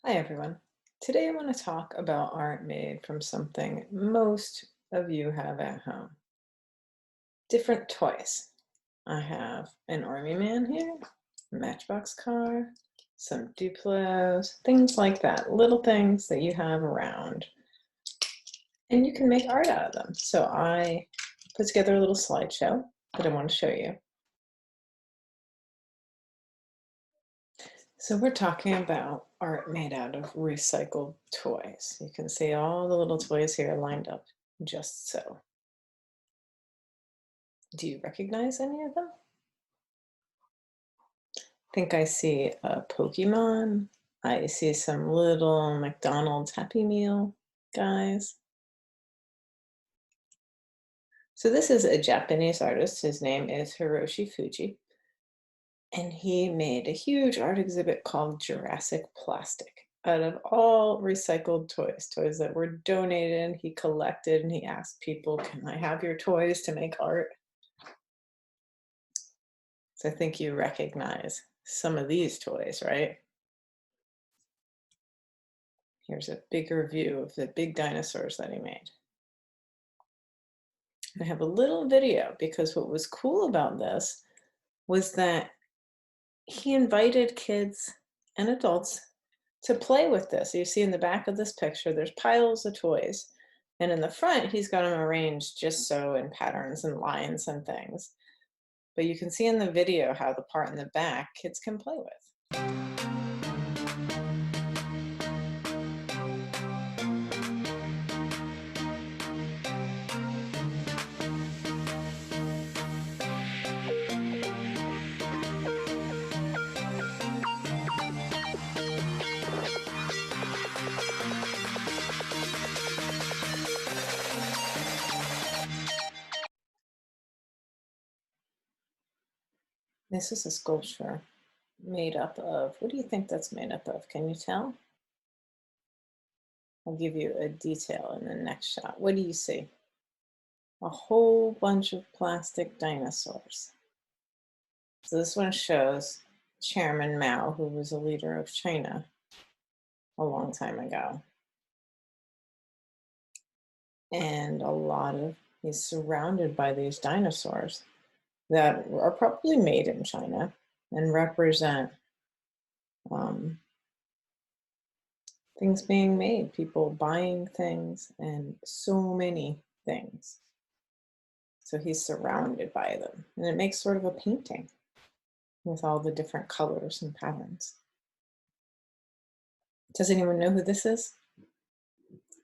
Hi everyone. Today I want to talk about art made from something most of you have at home. Different toys. I have an army man here, a matchbox car, some Duplos, things like that, little things that you have around. And you can make art out of them. So I put together a little slideshow that I want to show you. So we're talking about art made out of recycled toys. You can see all the little toys here lined up just so. Do you recognize any of them? Think I see a Pokemon. I see some little McDonald's Happy Meal guys. So this is a Japanese artist. His name is Hiroshi Fuji. And he made a huge art exhibit called Jurassic Plastic out of all recycled toys, toys that were donated. He collected and he asked people, can I have your toys to make art? So I think you recognize some of these toys, right? Here's a bigger view of the big dinosaurs that he made. I have a little video because what was cool about this was that he invited kids and adults to play with this. You see in the back of this picture, there's piles of toys. And in the front, he's got them arranged just so in patterns and lines and things. But you can see in the video how the part in the back kids can play with. This is a sculpture made up of, what do you think that's made up of? Can you tell? I'll give you a detail in the next shot. What do you see? A whole bunch of plastic dinosaurs. So this one shows Chairman Mao, who was a leader of China a long time ago. And he's surrounded by these dinosaurs that are probably made in China and represent um, things being made, people buying things, and so many things. So he's surrounded by them. And it makes sort of a painting with all the different colors and patterns. Does anyone know who this is?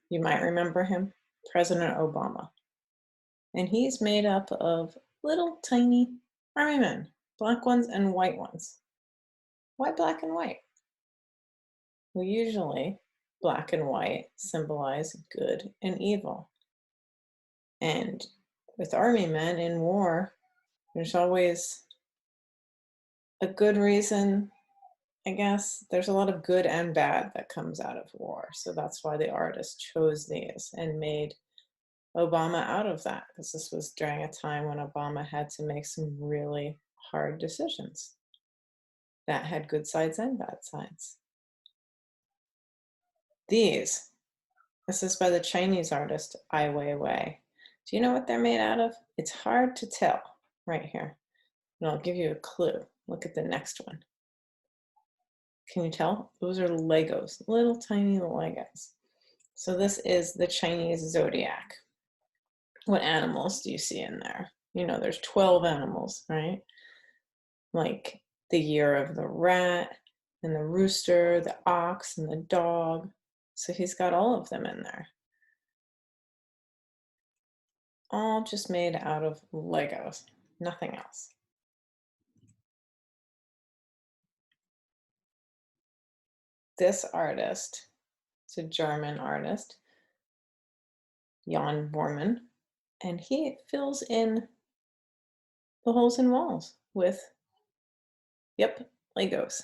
You might remember him, President Obama. And he's made up of little tiny army men, black ones and white ones. Why black and white? Well, usually black and white symbolize good and evil. And with army men in war, there's always a good reason, I guess. There's a lot of good and bad that comes out of war. So that's why the artist chose these and made Obama out of that, because this was during a time when Obama had to make some really hard decisions that had good sides and bad sides. This is by the Chinese artist Ai Weiwei. Do you know what they're made out of? It's hard to tell right here. And I'll give you a clue. Look at the next one. Can you tell? Those are Legos, little tiny Legos. So this is the Chinese zodiac. What animals do you see in there? You know, there's 12 animals, right? Like the year of the rat and the rooster, the ox and the dog. So he's got all of them in there. All just made out of Legos, nothing else. This artist, it's a German artist, Jan Bormann, and he fills in the holes in walls with, yep, Legos.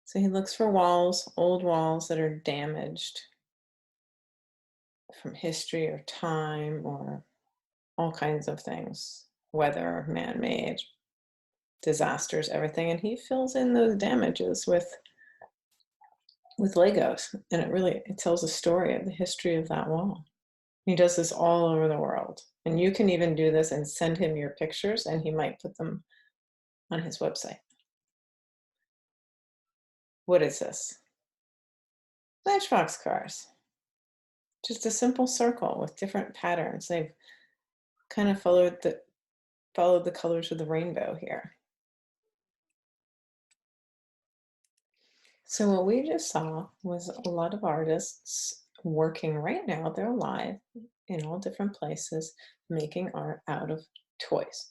So he looks for walls, old walls that are damaged from history or time or all kinds of things, weather, man-made, disasters, everything. And he fills in those damages with with Legos, and it tells a story of the history of that wall. He does this all over the world, and you can even do this and send him your pictures, and he might put them on his website. What is this? Matchbox cars. Just a simple circle with different patterns. They've kind of followed the colors of the rainbow here. So what we just saw was a lot of artists working right now. They're live in all different places, making art out of toys.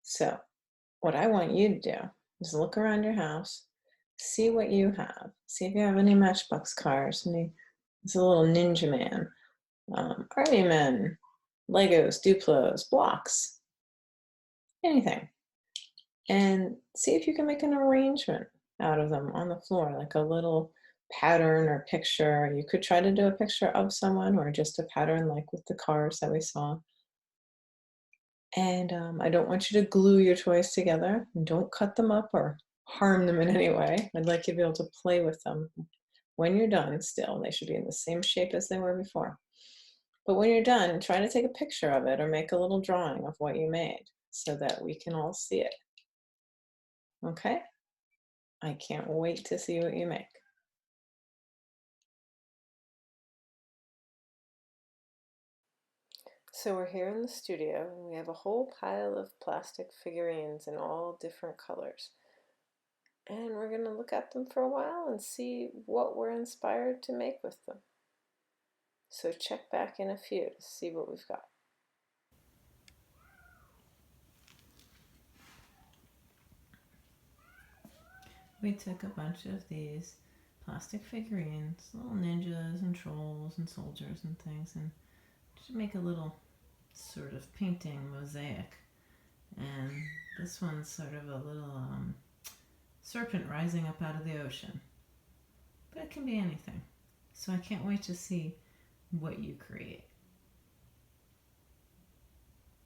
So what I want you to do is look around your house, see what you have, see if you have any Matchbox cars, there's a little ninja man, army men, Legos, Duplos, blocks, anything. And see if you can make an arrangement out of them on the floor, like a little pattern or picture. You could try to do a picture of someone or just a pattern like with the cars that we saw. And I don't want you to glue your toys together. Don't cut them up or harm them in any way. I'd like you to be able to play with them. When you're done, still, they should be in the same shape as they were before. But when you're done, try to take a picture of it or make a little drawing of what you made so that we can all see it. Okay? I can't wait to see what you make. So we're here in the studio and we have a whole pile of plastic figurines in all different colors. And we're going to look at them for a while and see what we're inspired to make with them. So check back in a few to see what we've got. We took a bunch of these plastic figurines, little ninjas and trolls and soldiers and things, and just make a little sort of painting mosaic. And this one's sort of a little serpent rising up out of the ocean. But it can be anything. So I can't wait to see what you create.